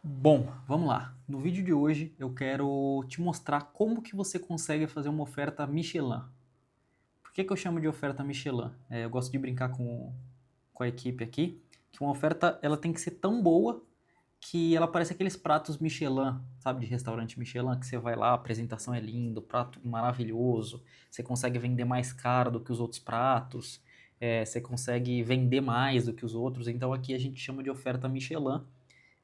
Bom, vamos lá. No vídeo de hoje eu quero te mostrar como que você consegue fazer uma oferta Michelin. Por que eu chamo de oferta Michelin? Eu gosto de brincar com a equipe aqui, que uma oferta ela tem que ser tão boa que ela parece aqueles pratos Michelin, sabe, de restaurante Michelin, que você vai lá, a apresentação é linda, o prato maravilhoso, você consegue vender mais caro do que os outros pratos, você consegue vender mais do que os outros, então aqui a gente chama de oferta Michelin.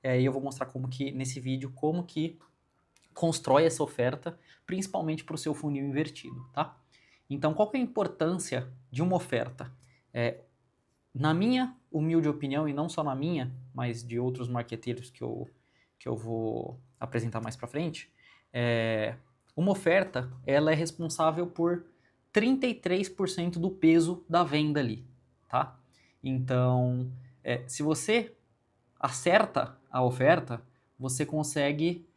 E eu vou mostrar como que, nesse vídeo, como que constrói essa oferta, principalmente para o seu funil invertido, tá? Então, qual que é a importância de uma oferta? Na minha humilde opinião, e não só na minha, mas de outros marqueteiros que eu vou apresentar mais para frente, uma oferta ela é responsável por 33% do peso da venda ali, tá? Então, se você acerta a oferta, você consegue,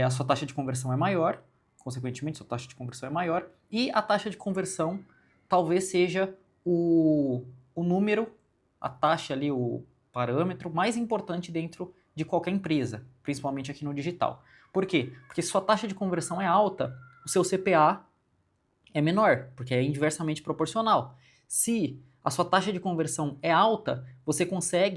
a sua taxa de conversão é maior, consequentemente, sua taxa de conversão é maior, e a taxa de conversão talvez seja o número, a taxa ali, o parâmetro mais importante dentro de qualquer empresa, principalmente aqui no digital. Por quê? Porque se sua taxa de conversão é alta, o seu CPA é menor, porque é inversamente proporcional. Se a sua taxa de conversão é alta, você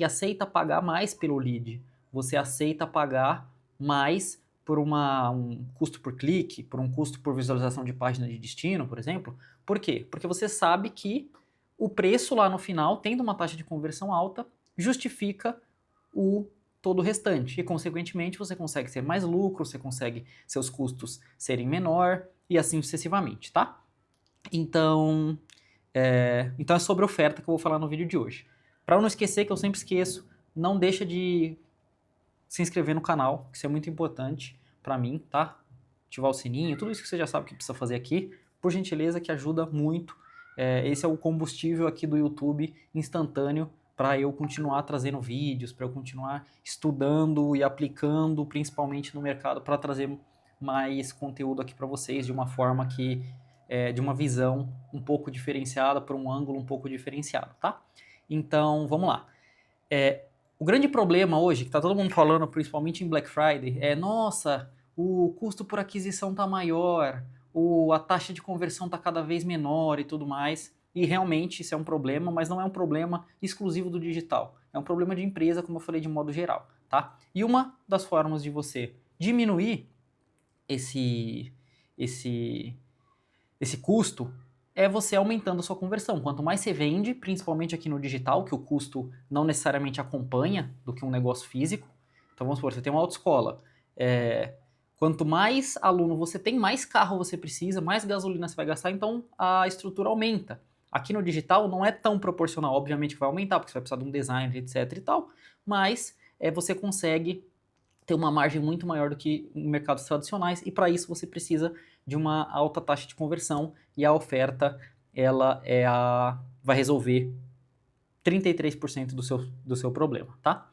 aceita pagar mais pelo lead. Você aceita pagar mais por um custo por clique, por um custo por visualização de página de destino, por exemplo. Por quê? Porque você sabe que o preço lá no final, tendo uma taxa de conversão alta, justifica o todo o restante. E, consequentemente, você consegue ter mais lucro, você consegue seus custos serem menor e assim sucessivamente, tá? Então, então é sobre oferta que eu vou falar no vídeo de hoje. Para eu não esquecer, que eu sempre esqueço, não deixa de se inscrever no canal, que isso é muito importante para mim, tá? Ativar o sininho, tudo isso que você já sabe que precisa fazer aqui, por gentileza, que ajuda muito. Esse é o combustível aqui do YouTube instantâneo para eu continuar trazendo vídeos, para eu continuar estudando e aplicando, principalmente no mercado, para trazer mais conteúdo aqui para vocês de uma forma que de uma visão um pouco diferenciada, por um ângulo um pouco diferenciado, tá? Então, vamos lá. O grande problema hoje, que está todo mundo falando, principalmente em Black Friday, nossa, o custo por aquisição está maior, a taxa de conversão está cada vez menor e tudo mais. E realmente isso é um problema, mas não é um problema exclusivo do digital. É um problema de empresa, como eu falei, de modo geral, tá? E uma das formas de você diminuir esse, esse esse custo é você aumentando a sua conversão. Quanto mais você vende, principalmente aqui no digital, que o custo não necessariamente acompanha do que um negócio físico. Então vamos supor, você tem uma autoescola. Quanto mais aluno você tem, mais carro você precisa, mais gasolina você vai gastar, então a estrutura aumenta. Aqui no digital não é tão proporcional, obviamente que vai aumentar, porque você vai precisar de um design, etc e tal, mas você consegue ter uma margem muito maior do que em mercados tradicionais, e para isso você precisa de uma alta taxa de conversão, e a oferta ela vai resolver 33% do seu problema, tá?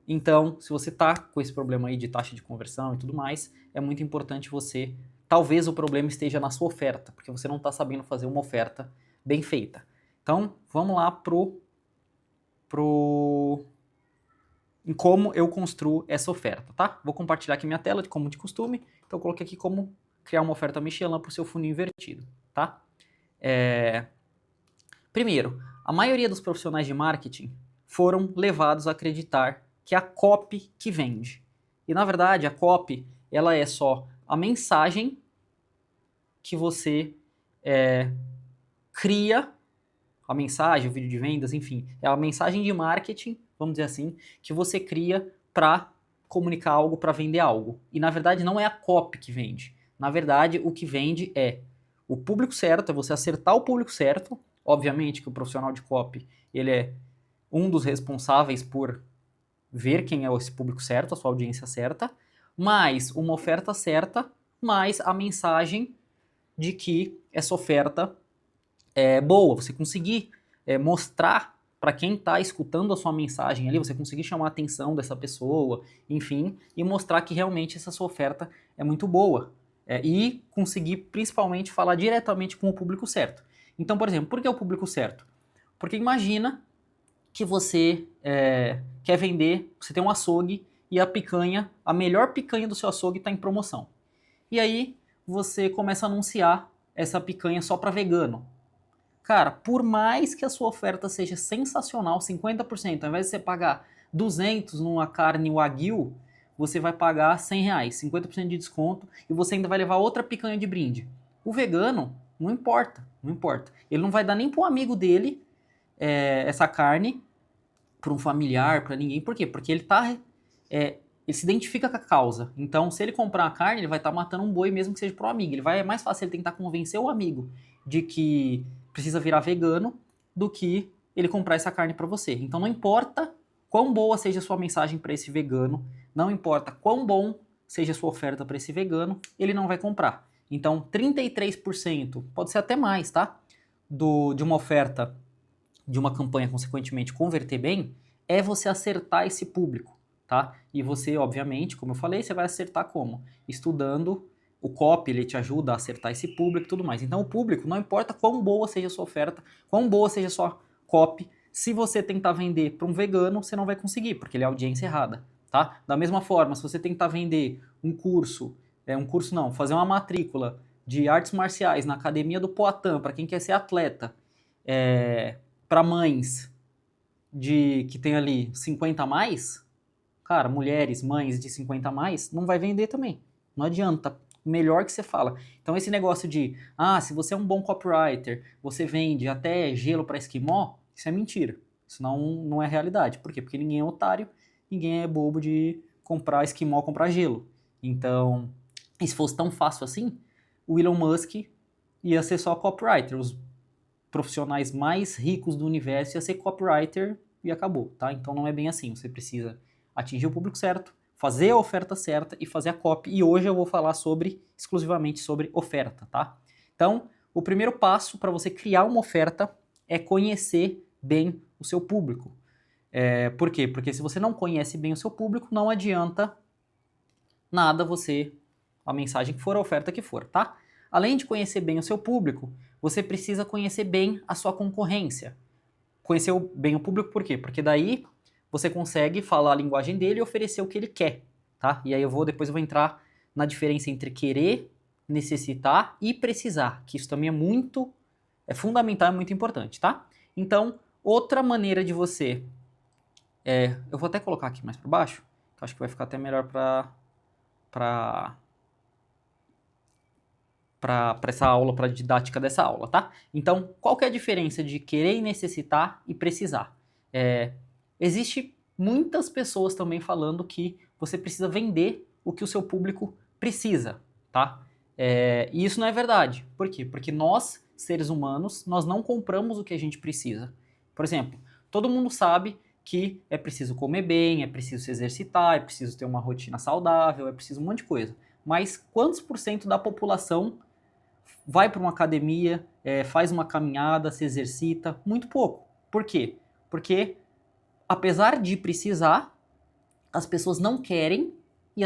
Então, se você está com esse problema aí de taxa de conversão e tudo mais, é muito importante você, talvez o problema esteja na sua oferta, porque você não está sabendo fazer uma oferta bem feita. Então, vamos lá em como eu construo essa oferta, tá? Vou compartilhar aqui minha tela, como de costume. Então, eu coloquei aqui como criar uma oferta Michelin para o seu funil invertido, tá? Primeiro, a maioria dos profissionais de marketing foram levados a acreditar que é a copy que vende. E, na verdade, a copy, ela é só a mensagem que você cria, a mensagem, o vídeo de vendas, enfim, é a mensagem de marketing, vamos dizer assim, que você cria para comunicar algo, para vender algo. E na verdade não é a copy que vende. Na verdade, o que vende é o público certo, é você acertar o público certo. Obviamente que o profissional de copy, ele é um dos responsáveis por ver quem é esse público certo, a sua audiência certa, mais uma oferta certa, mais a mensagem de que essa oferta boa, você conseguir mostrar para quem está escutando a sua mensagem ali, você conseguir chamar a atenção dessa pessoa, enfim, e mostrar que realmente essa sua oferta é muito boa. E conseguir, principalmente, falar diretamente com o público certo. Então, por exemplo, por que o público certo? Porque imagina que você quer vender, você tem um açougue e a picanha, a melhor picanha do seu açougue está em promoção. E aí você começa a anunciar essa picanha só para vegano. Cara, por mais que a sua oferta seja sensacional, 50%, ao invés de você pagar 200 numa carne Wagyu, você vai pagar R$ 100, 50% de desconto, e você ainda vai levar outra picanha de brinde. O vegano, não importa, não importa. Ele não vai dar nem para um amigo dele essa carne, para um familiar, para ninguém. Por quê? Porque ele se identifica com a causa. Então, se ele comprar a carne, ele vai estar matando um boi mesmo que seja para um amigo. É mais fácil ele tentar convencer o amigo de que precisa virar vegano do que ele comprar essa carne para você. Então, não importa quão boa seja a sua mensagem para esse vegano, não importa quão bom seja a sua oferta para esse vegano, ele não vai comprar. Então, 33%, pode ser até mais, tá? De uma oferta, de uma campanha, consequentemente, converter bem, é você acertar esse público, tá? E você, obviamente, como eu falei, você vai acertar como? Estudando. O copy, ele te ajuda a acertar esse público e tudo mais. Então, o público, não importa quão boa seja a sua oferta, quão boa seja a sua copy, se você tentar vender para um vegano, você não vai conseguir, porque ele é a audiência errada, tá? Da mesma forma, se você tentar vender fazer uma matrícula de artes marciais na Academia do Poatan, para quem quer ser atleta, para mães que tem ali 50 a mais, cara, mulheres, mães de 50 a mais, não vai vender também. Não adianta. Melhor que você fala. Então esse negócio de, se você é um bom copywriter, você vende até gelo para esquimó, isso é mentira. Isso não é realidade. Por quê? Porque ninguém é otário, ninguém é bobo de comprar esquimó, comprar gelo. Então, e se fosse tão fácil assim, o Elon Musk ia ser só copywriter. Os profissionais mais ricos do universo ia ser copywriter e acabou, tá? Então não é bem assim. Você precisa atingir o público certo, fazer a oferta certa e fazer a copy. E hoje eu vou falar exclusivamente sobre oferta, tá? Então, o primeiro passo para você criar uma oferta é conhecer bem o seu público. Por quê? Porque se você não conhece bem o seu público, não adianta nada a mensagem que for, a oferta que for, tá? Além de conhecer bem o seu público, você precisa conhecer bem a sua concorrência. Conhecer bem o público por quê? Porque daí você consegue falar a linguagem dele e oferecer o que ele quer, tá? E aí depois eu vou entrar na diferença entre querer, necessitar e precisar, que isso também é fundamental, é muito importante, tá? Então, outra maneira de você... eu vou até colocar aqui mais para baixo, que eu acho que vai ficar até melhor para essa aula, para a didática dessa aula, tá? Então, qual que é a diferença de querer e necessitar e precisar? Existe muitas pessoas também falando que você precisa vender o que o seu público precisa, tá? E isso não é verdade. Por quê? Porque nós, seres humanos, nós não compramos o que a gente precisa. Por exemplo, todo mundo sabe que é preciso comer bem, é preciso se exercitar, é preciso ter uma rotina saudável, é preciso um monte de coisa. Mas quantos por cento da população vai para uma academia, faz uma caminhada, se exercita? Muito pouco. Por quê? Porque apesar de precisar, as pessoas não querem e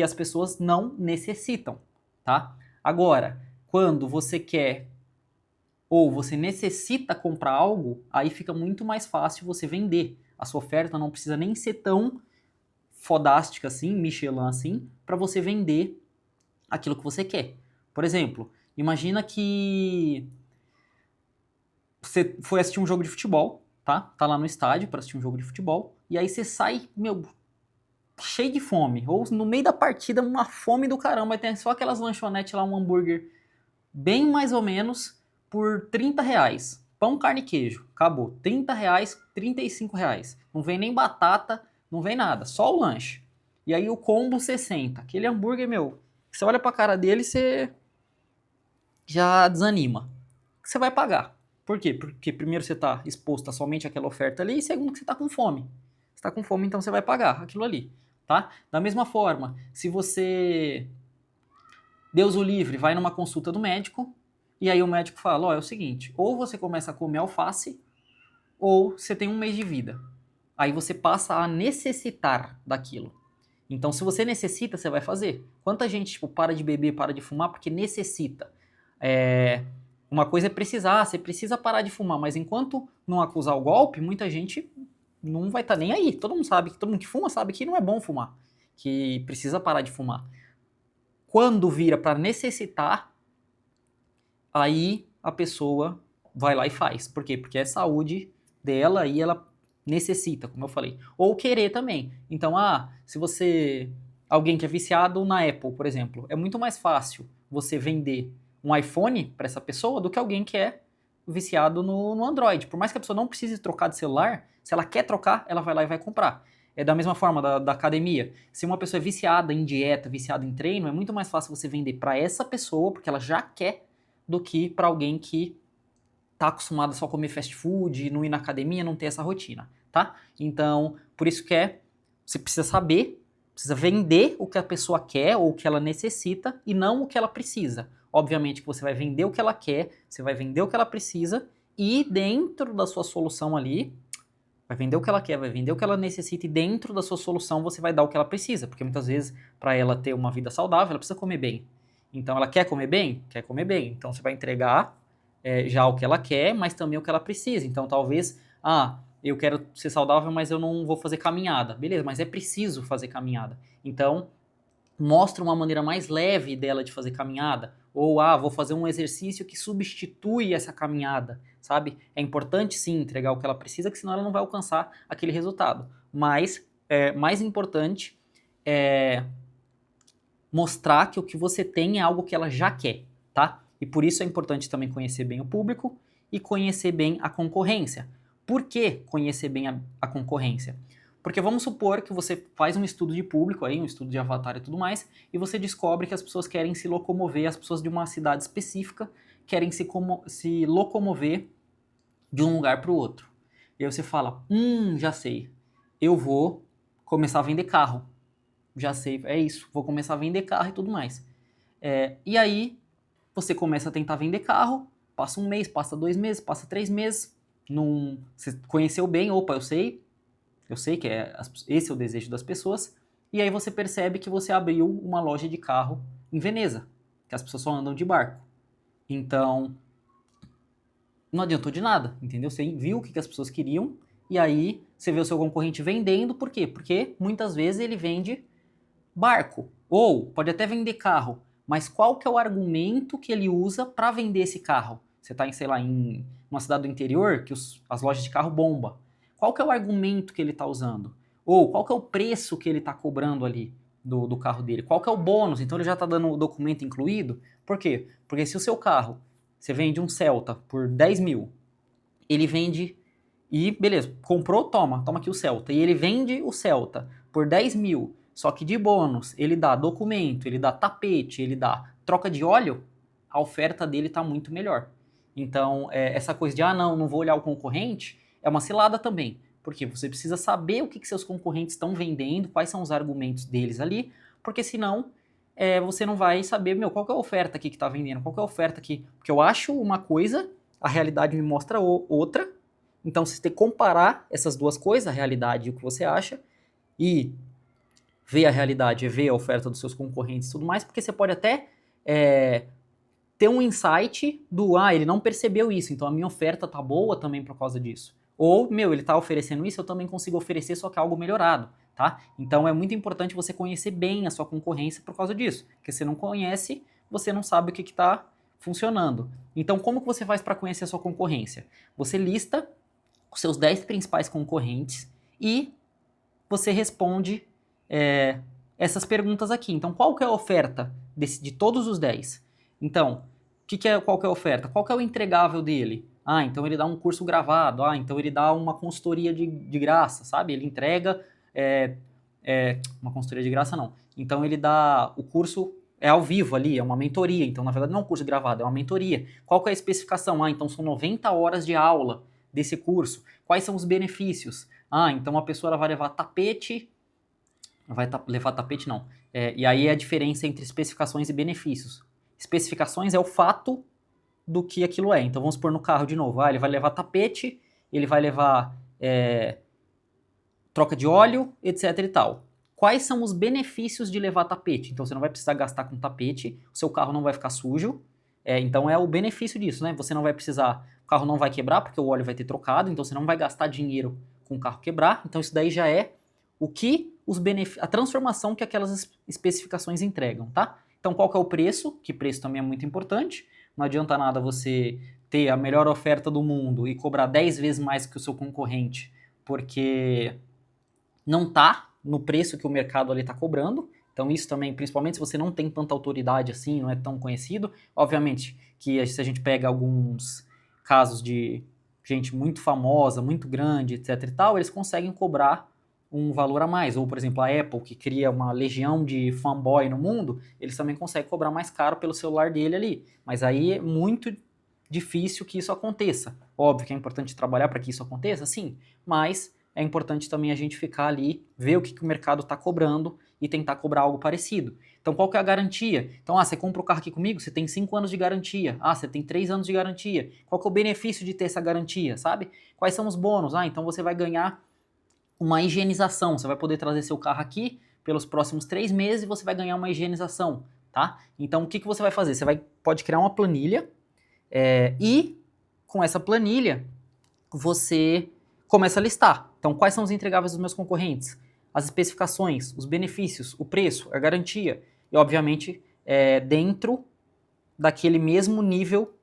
as pessoas não necessitam, tá? Agora, quando você quer ou você necessita comprar algo, aí fica muito mais fácil você vender. A sua oferta não precisa nem ser tão fodástica assim, Michelin assim, para você vender aquilo que você quer. Por exemplo, imagina que você foi assistir um jogo de futebol, tá? Tá lá no estádio para assistir um jogo de futebol, e aí você sai, cheio de fome, ou no meio da partida, uma fome do caramba, tem só aquelas lanchonetes lá, um hambúrguer bem mais ou menos por R$ 30. Pão, carne e queijo, acabou. R$ 30, R$ 35. Não vem nem batata, não vem nada, só o lanche. E aí o combo 60, aquele hambúrguer, você olha pra cara dele e você já desanima. Você vai pagar. Por quê? Porque primeiro você está exposto a somente aquela oferta ali, e segundo que você está com fome. Você está com fome, então você vai pagar aquilo ali, tá? Da mesma forma, se você, Deus o livre, vai numa consulta do médico, e aí o médico fala, é o seguinte, ou você começa a comer alface, ou você tem um mês de vida. Aí você passa a necessitar daquilo. Então, se você necessita, você vai fazer. Quanta gente para de beber, para de fumar porque necessita? Uma coisa é precisar, você precisa parar de fumar, mas enquanto não acusar o golpe, muita gente não vai estar nem aí. Todo mundo que fuma sabe que não é bom fumar, que precisa parar de fumar. Quando vira para necessitar, aí a pessoa vai lá e faz. Por quê? Porque é saúde dela e ela necessita, como eu falei. Ou querer também. Então, se você... Alguém que é viciado na Apple, por exemplo, é muito mais fácil você vender um iPhone para essa pessoa do que alguém que é viciado no Android. Por mais que a pessoa não precise trocar de celular, se ela quer trocar, ela vai lá e vai comprar. É da mesma forma da academia. Se uma pessoa é viciada em dieta, viciada em treino, é muito mais fácil você vender para essa pessoa, porque ela já quer, do que para alguém que tá acostumado a só comer fast food, não ir na academia, não ter essa rotina, tá? Então, por isso que você precisa saber, precisa vender o que a pessoa quer ou o que ela necessita e não o que ela precisa. Obviamente que você vai vender o que ela quer, você vai vender o que ela precisa e dentro da sua solução ali, vai vender o que ela quer, vai vender o que ela necessita e dentro da sua solução você vai dar o que ela precisa, porque muitas vezes para ela ter uma vida saudável, ela precisa comer bem. Então ela quer comer bem? Quer comer bem. Então você vai entregar já o que ela quer, mas também o que ela precisa. Então talvez, eu quero ser saudável, mas eu não vou fazer caminhada. Beleza, mas é preciso fazer caminhada. Então mostra uma maneira mais leve dela de fazer caminhada, ou vou fazer um exercício que substitui essa caminhada, sabe? É importante sim entregar o que ela precisa, que senão ela não vai alcançar aquele resultado. Mas mais importante é mostrar que o que você tem é algo que ela já quer, tá? E por isso é importante também conhecer bem o público e conhecer bem a concorrência. Por que conhecer bem a concorrência? Porque vamos supor que você faz um estudo de público aí, um estudo de avatar e tudo mais, e você descobre que as pessoas querem se locomover, as pessoas de uma cidade específica querem se locomover de um lugar para o outro. E aí você fala, já sei, eu vou começar a vender carro. Já sei, é isso, vou começar a vender carro e tudo mais. E aí você começa a tentar vender carro, passa um mês, passa 2 meses, passa 3 meses, você conheceu bem, opa, eu sei que esse é o desejo das pessoas, e aí você percebe que você abriu uma loja de carro em Veneza, que as pessoas só andam de barco. Então, não adiantou de nada, entendeu? Você viu o que as pessoas queriam, e aí você vê o seu concorrente vendendo, por quê? Porque muitas vezes ele vende barco, ou pode até vender carro, mas qual que é o argumento que ele usa para vender esse carro? Você está sei lá, em uma cidade do interior que as lojas de carro bombam. Qual que é o argumento que ele está usando? Ou qual que é o preço que ele está cobrando ali do carro dele? Qual que é o bônus? Então ele já está dando o documento incluído? Por quê? Porque se o seu carro, você vende um Celta por 10 mil, ele vende e beleza, comprou, toma aqui o Celta. E ele vende o Celta por 10 mil, só que de bônus ele dá documento, ele dá tapete, ele dá troca de óleo, a oferta dele está muito melhor. Então, essa coisa de, não vou olhar o concorrente, é uma cilada também. Porque você precisa saber o que seus concorrentes estão vendendo, quais são os argumentos deles ali, porque senão você não vai saber, qual que é a oferta aqui que está vendendo, qual que é a oferta aqui. Porque eu acho uma coisa, a realidade me mostra outra, então você tem que comparar essas duas coisas, a realidade e o que você acha, e ver a realidade, ver a oferta dos seus concorrentes e tudo mais, porque você pode até ter um insight ele não percebeu isso, então a minha oferta tá boa também por causa disso. Ou, ele tá oferecendo isso, eu também consigo oferecer, só que algo melhorado, tá? Então é muito importante você conhecer bem a sua concorrência por causa disso, porque se você não conhece, você não sabe o que tá funcionando. Então como que você faz para conhecer a sua concorrência? Você lista os seus 10 principais concorrentes e você responde essas perguntas aqui. Então, qual que é a oferta de todos os 10? Então, qual que é a oferta? Qual que é o entregável dele? Então ele dá um curso gravado. Então ele dá uma consultoria de graça, sabe? Ele entrega... uma consultoria de graça, não. Então ele dá... O curso é ao vivo ali, é uma mentoria. Então, na verdade, não é um curso gravado, é uma mentoria. Qual que é a especificação? Então são 90 horas de aula desse curso. Quais são os benefícios? Então a pessoa vai levar tapete... Vai levar tapete, não. E aí é a diferença entre especificações e benefícios. Especificações é o fato do que aquilo é. Então vamos supor no carro de novo. Ele vai levar tapete, ele vai levar troca de óleo, etc e tal. Quais são os benefícios de levar tapete? Então você não vai precisar gastar com tapete, o seu carro não vai ficar sujo. Então é o benefício disso, né? Você não vai precisar, o carro não vai quebrar porque o óleo vai ter trocado, então você não vai gastar dinheiro com o carro quebrar. Então isso daí já é o que a transformação que aquelas especificações entregam, tá? Então qual que é o preço? Que preço também é muito importante. Não adianta nada você ter a melhor oferta do mundo e cobrar 10 vezes mais que o seu concorrente, porque não tá no preço que o mercado ali está cobrando. Então isso também, principalmente se você não tem tanta autoridade assim, não é tão conhecido. Obviamente que se a gente pega alguns casos de gente muito famosa, muito grande, etc e tal, eles conseguem cobrar um valor a mais. Ou, por exemplo, a Apple, que cria uma legião de fanboy no mundo, eles também conseguem cobrar mais caro pelo celular dele ali. Mas aí é muito difícil que isso aconteça. Óbvio que é importante trabalhar para que isso aconteça, sim, mas é importante também a gente ficar ali, ver o que o mercado está cobrando e tentar cobrar algo parecido. Então, qual que é a garantia? Então, você compra o carro aqui comigo, você tem 5 anos de garantia. Você tem 3 anos de garantia. Qual que é o benefício de ter essa garantia, sabe? Quais são os bônus? Então você vai ganhar uma higienização. Você vai poder trazer seu carro aqui pelos próximos 3 meses e você vai ganhar uma higienização, tá? Então, o que você vai fazer? Você pode criar uma planilha e, com essa planilha, você começa a listar. Então, quais são os entregáveis dos meus concorrentes? As especificações, os benefícios, o preço, a garantia. E, obviamente, dentro daquele mesmo nível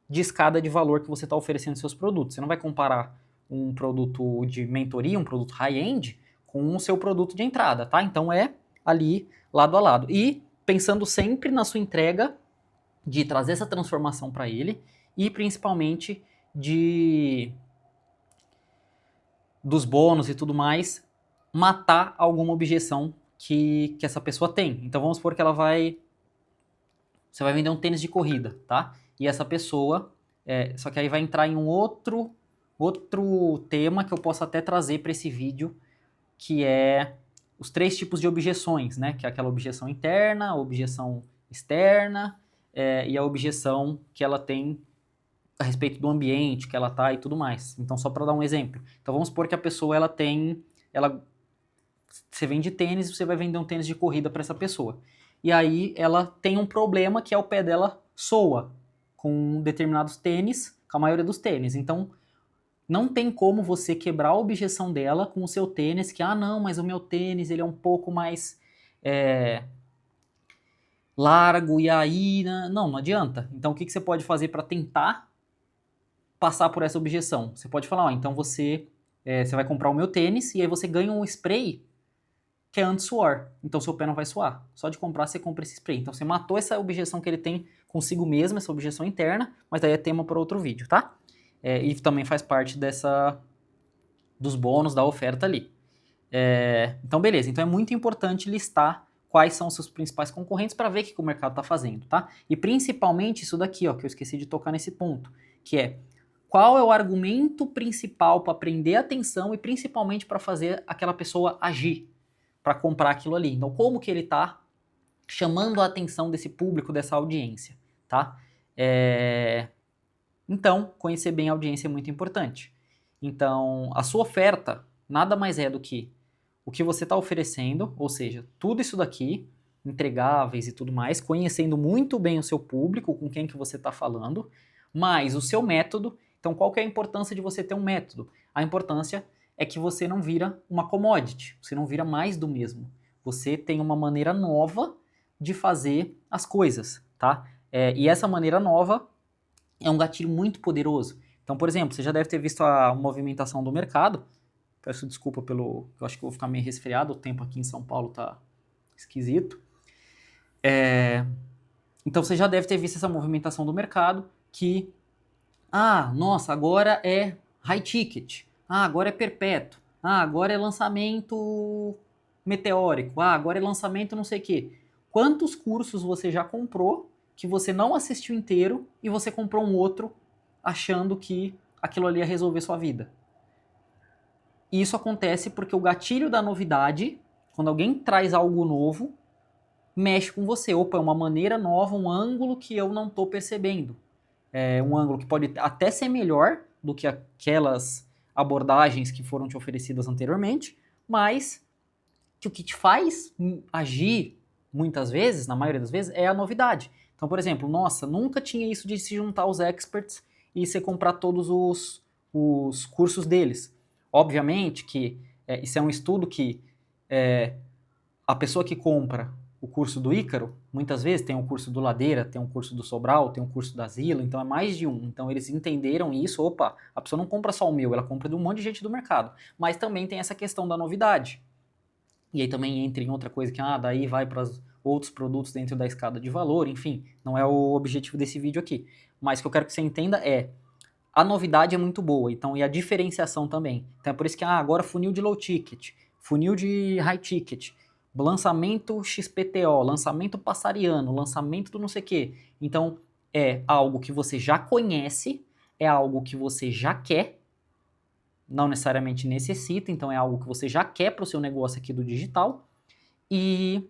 de escada de valor que você está oferecendo seus produtos. Você não vai comparar um produto de mentoria, um produto high-end, com o seu produto de entrada, tá? Então, é ali, lado a lado. E pensando sempre na sua entrega, de trazer essa transformação para ele e, principalmente, dos bônus e tudo mais, matar alguma objeção que essa pessoa tem. Então vamos supor que você vai vender um tênis de corrida, tá? E essa pessoa, só que aí vai entrar em um outro tema que eu posso até trazer para esse vídeo, que é os 3 tipos de objeções, né? Que é aquela objeção interna, a objeção externa e a objeção que ela tem a respeito do ambiente que ela tá e tudo mais. Então, só para dar um exemplo. Então, vamos supor que a pessoa, você vende tênis e você vai vender um tênis de corrida para essa pessoa. E aí, ela tem um problema que é o pé dela soa com determinados tênis, com a maioria dos tênis. Então, não tem como você quebrar a objeção dela com o seu tênis, que, não, mas o meu tênis, ele é um pouco mais largo, e aí, não adianta. Então, o que você pode fazer para tentar passar por essa objeção? Você pode falar, então você vai comprar o meu tênis e aí você ganha um spray que é anti-suor. Então seu pé não vai suar. Só de comprar você compra esse spray. Então você matou essa objeção que ele tem consigo mesmo, essa objeção interna, mas daí é tema para outro vídeo, tá? E também faz parte dos bônus da oferta ali. Então beleza, então é muito importante listar quais são os seus principais concorrentes para ver o que o mercado está fazendo, tá? E principalmente isso daqui, ó, que eu esqueci de tocar nesse ponto, que é qual é o argumento principal para prender a atenção e principalmente para fazer aquela pessoa agir, para comprar aquilo ali. Então, como que ele está chamando a atenção desse público, dessa audiência, tá? Então, conhecer bem a audiência é muito importante. Então, a sua oferta nada mais é do que o que você está oferecendo, ou seja, tudo isso daqui, entregáveis e tudo mais, conhecendo muito bem o seu público, com quem que você está falando, mais o seu método. Então, qual que é a importância de você ter um método? A importância é que você não vira uma commodity, você não vira mais do mesmo. Você tem uma maneira nova de fazer as coisas, tá? E essa maneira nova é um gatilho muito poderoso. Então, por exemplo, você já deve ter visto a movimentação do mercado. Peço desculpa eu acho que eu vou ficar meio resfriado, o tempo aqui em São Paulo tá esquisito. Então, você já deve ter visto essa movimentação do mercado que nossa, agora é high ticket. Agora é perpétuo. Agora é lançamento meteórico. Agora é lançamento não sei o quê. Quantos cursos você já comprou que você não assistiu inteiro e você comprou um outro achando que aquilo ali ia resolver sua vida? E isso acontece porque o gatilho da novidade, quando alguém traz algo novo, mexe com você. Opa, é uma maneira nova, um ângulo que eu não estou percebendo. Um ângulo que pode até ser melhor do que aquelas abordagens que foram te oferecidas anteriormente, mas que o que te faz agir muitas vezes, na maioria das vezes, é a novidade. Então, por exemplo, nossa, nunca tinha isso de se juntar aos experts e você comprar todos os cursos deles. Obviamente que isso é um estudo que a pessoa que compra o curso do Ícaro, muitas vezes tem um curso do Ladeira, tem um curso do Sobral, tem um curso da Zila, então é mais de um. Então eles entenderam isso, opa, a pessoa não compra só o meu, ela compra de um monte de gente do mercado. Mas também tem essa questão da novidade. E aí também entra em outra coisa que, daí vai para outros produtos dentro da escada de valor, enfim, não é o objetivo desse vídeo aqui. Mas o que eu quero que você entenda a novidade é muito boa, então, e a diferenciação também. Então é por isso que, agora funil de low ticket, funil de high ticket, lançamento XPTO, lançamento passariano, lançamento do não sei o quê. Então, é algo que você já conhece, é algo que você já quer, não necessariamente necessita, então é algo que você já quer para o seu negócio aqui do digital, e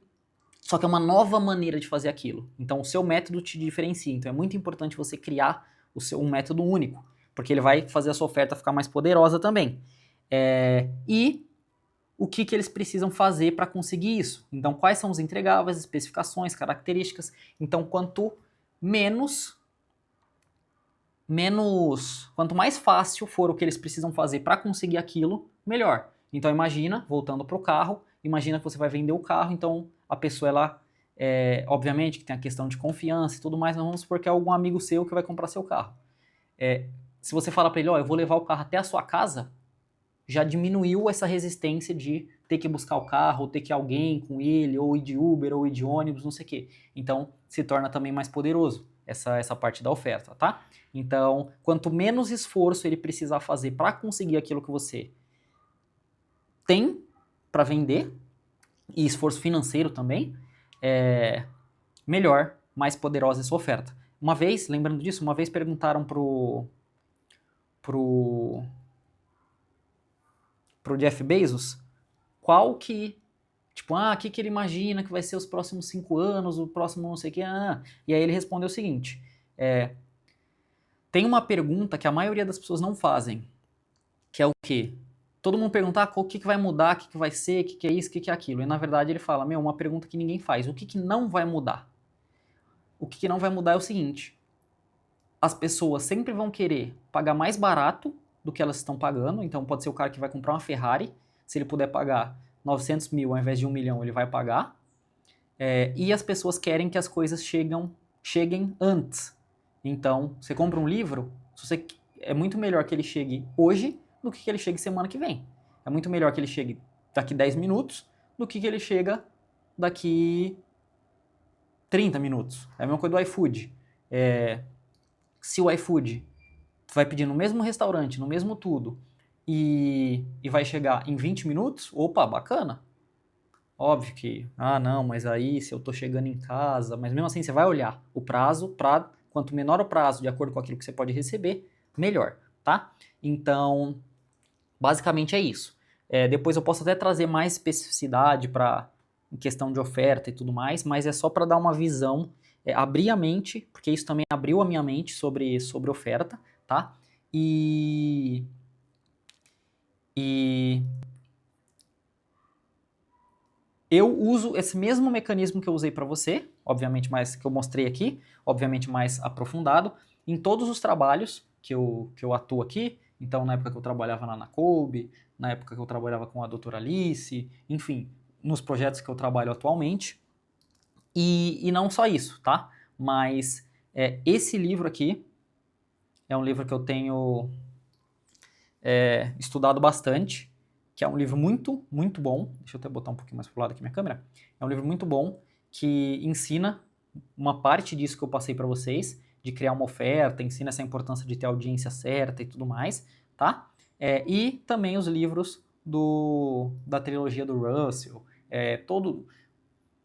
só que é uma nova maneira de fazer aquilo. Então o seu método te diferencia, então é muito importante você criar um método único, porque ele vai fazer a sua oferta ficar mais poderosa também. E o que eles precisam fazer para conseguir isso? Então quais são os entregáveis, especificações, características. Então quanto quanto mais fácil for o que eles precisam fazer para conseguir aquilo, melhor. Então imagina, voltando para o carro, imagina que você vai vender o carro, então a pessoa, ela, obviamente que tem a questão de confiança e tudo mais, mas vamos supor que é algum amigo seu que vai comprar seu carro. Se você fala para ele, eu vou levar o carro até a sua casa, já diminuiu essa resistência de ter que buscar o carro, ou ter que ir alguém com ele, ou ir de Uber, ou ir de ônibus, não sei o quê. Então se torna também mais poderoso essa parte da oferta, tá? Então, quanto menos esforço ele precisar fazer para conseguir aquilo que você tem para vender, e esforço financeiro também, melhor, mais poderosa essa oferta. Uma vez, lembrando disso, uma vez perguntaram pro Jeff Bezos qual que, tipo, o que ele imagina que vai ser os próximos 5 anos, o próximo não sei o que, e aí ele respondeu o seguinte, tem uma pergunta que a maioria das pessoas não fazem, que é o quê? Todo mundo pergunta, o que vai mudar, o que vai ser, o que é isso, o que é aquilo. E na verdade ele fala, uma pergunta que ninguém faz, o que não vai mudar? O que não vai mudar é o seguinte, as pessoas sempre vão querer pagar mais barato do que elas estão pagando, então pode ser o cara que vai comprar uma Ferrari, se ele puder pagar 900 mil ao invés de 1 milhão, ele vai pagar, e as pessoas querem que as coisas cheguem antes. Então, você compra um livro, é muito melhor que ele chegue hoje do que ele chegue semana que vem. É muito melhor que ele chegue daqui 10 minutos do que ele chega daqui 30 minutos. É a mesma coisa do iFood. Se o iFood vai pedir no mesmo restaurante, no mesmo tudo, e vai chegar em 20 minutos, opa, bacana. Óbvio que, não, mas aí se eu tô chegando em casa, mas mesmo assim você vai olhar o prazo, quanto menor o prazo, de acordo com aquilo que você pode receber, melhor, tá? Então, basicamente é isso. Depois eu posso até trazer mais especificidade em questão de oferta e tudo mais, mas é só para dar uma visão, abrir a mente, porque isso também abriu a minha mente sobre oferta, tá? E eu uso esse mesmo mecanismo que eu usei para você, obviamente mais que eu mostrei aqui, obviamente mais aprofundado, em todos os trabalhos que eu atuo aqui. Então, na época que eu trabalhava na Anacoube, na época que eu trabalhava com a doutora Alice, enfim, nos projetos que eu trabalho atualmente. E não só isso, tá? Mas esse livro aqui é um livro que eu tenho estudado bastante, que é um livro muito, muito bom. Deixa eu até botar um pouquinho mais pro lado aqui minha câmera. É um livro muito bom que ensina uma parte disso que eu passei para vocês, de criar uma oferta, ensina essa importância de ter a audiência certa e tudo mais, tá? E também os livros da trilogia do Russell, todo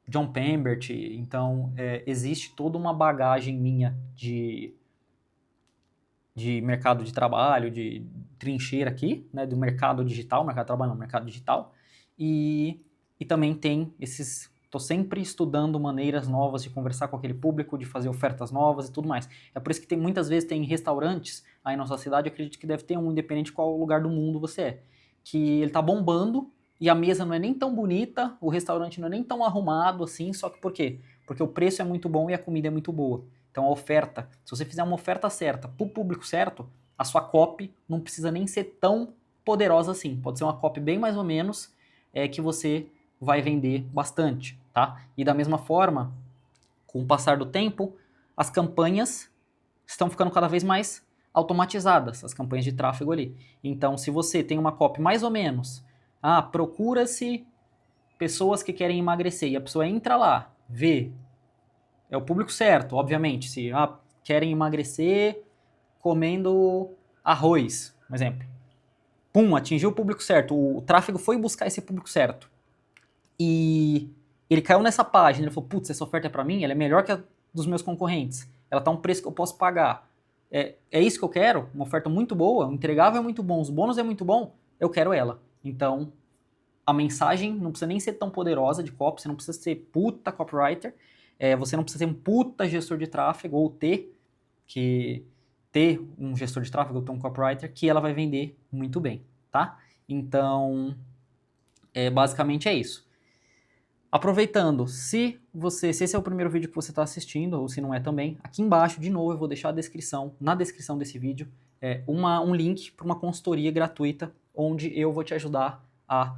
John Pembert, então existe toda uma bagagem minha de mercado de trabalho, de trincheira aqui, né, do mercado digital, mercado de trabalho não, mercado digital, e também tem estou sempre estudando maneiras novas de conversar com aquele público, de fazer ofertas novas e tudo mais. É por isso que muitas vezes tem restaurantes aí na nossa cidade, eu acredito que deve ter um, independente de qual lugar do mundo você é, que ele tá bombando e a mesa não é nem tão bonita, o restaurante não é nem tão arrumado assim, só que por quê? Porque o preço é muito bom e a comida é muito boa. Então a oferta, se você fizer uma oferta certa para o público certo, a sua copy não precisa nem ser tão poderosa assim. Pode ser uma copy bem mais ou menos, que você vai vender bastante, tá? E da mesma forma, com o passar do tempo, as campanhas estão ficando cada vez mais automatizadas, as campanhas de tráfego ali. Então, se você tem uma copy mais ou menos, procura-se pessoas que querem emagrecer, e a pessoa entra lá, vê, é o público certo, obviamente, se querem emagrecer comendo arroz, um exemplo. Pum, atingiu o público certo, o tráfego foi buscar esse público certo. E ele caiu nessa página, ele falou, putz, essa oferta é para mim, ela é melhor que a dos meus concorrentes, ela tá um preço que eu posso pagar. É isso que eu quero, uma oferta muito boa, o entregável é muito bom, os bônus é muito bom, eu quero ela. Então, a mensagem não precisa nem ser tão poderosa de copy, você não precisa ser puta copywriter, você não precisa ser um puta gestor de tráfego, ou ter um gestor de tráfego, ou ter um copywriter, que ela vai vender muito bem, tá? Então, basicamente é isso. Aproveitando, se esse é o primeiro vídeo que você está assistindo, ou se não é também, aqui embaixo, de novo, eu vou deixar na descrição desse vídeo, um link para uma consultoria gratuita, onde eu vou te ajudar a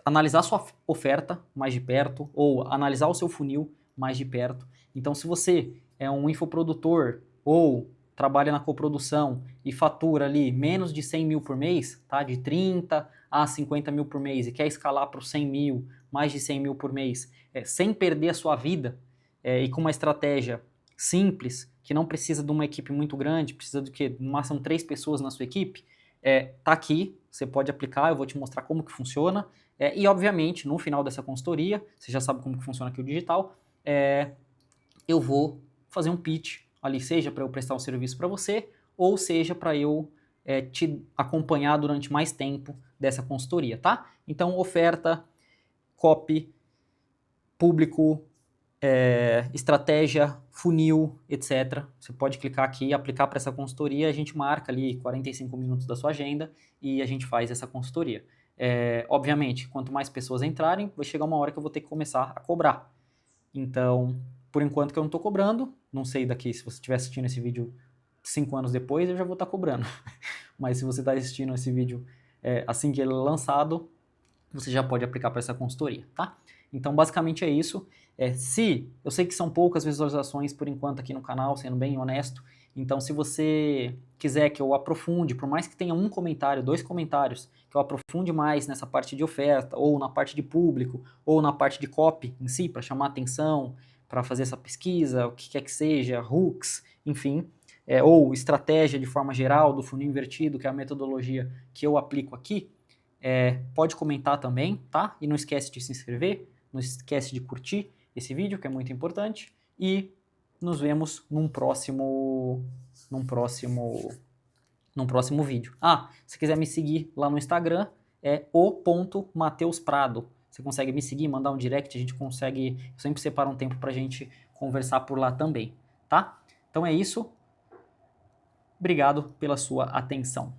analisar sua oferta mais de perto, ou analisar o seu funil mais de perto. Então, se você é um infoprodutor, ou trabalha na coprodução e fatura ali menos de 100 mil por mês, tá? De 30 a 50 mil por mês, e quer escalar para os 100 mil, mais de 100 mil por mês, sem perder a sua vida, e com uma estratégia simples, que não precisa de uma equipe muito grande, precisa de que no máximo 3 pessoas na sua equipe, tá aqui, você pode aplicar, eu vou te mostrar como que funciona, e obviamente no final dessa consultoria, você já sabe como que funciona aqui o digital, eu vou fazer um pitch ali, seja para eu prestar um serviço para você, ou seja para eu te acompanhar durante mais tempo dessa consultoria, tá? Então, oferta, copy, público, estratégia, funil, etc. Você pode clicar aqui e aplicar para essa consultoria, a gente marca ali 45 minutos da sua agenda e a gente faz essa consultoria. Obviamente, quanto mais pessoas entrarem, vai chegar uma hora que eu vou ter que começar a cobrar. Então, por enquanto que eu não estou cobrando, não sei daqui, se você estiver assistindo esse vídeo 5 anos depois, eu já vou estar cobrando. Mas se você está assistindo esse vídeo assim que ele é lançado, você já pode aplicar para essa consultoria, tá? Então, basicamente é isso. Eu sei que são poucas visualizações por enquanto aqui no canal, sendo bem honesto, então se você quiser que eu aprofunde, por mais que tenha um comentário, 2 comentários, que eu aprofunde mais nessa parte de oferta, ou na parte de público, ou na parte de copy em si, para chamar atenção, para fazer essa pesquisa, o que quer que seja, hooks, enfim, ou estratégia de forma geral do funil invertido, que é a metodologia que eu aplico aqui, pode comentar também, tá? E não esquece de se inscrever, não esquece de curtir esse vídeo, que é muito importante, e nos vemos num próximo vídeo. Se quiser me seguir lá no Instagram, é o.mateusprado. Você consegue me seguir, mandar um direct, eu sempre separo um tempo pra gente conversar por lá também, tá? Então é isso. Obrigado pela sua atenção.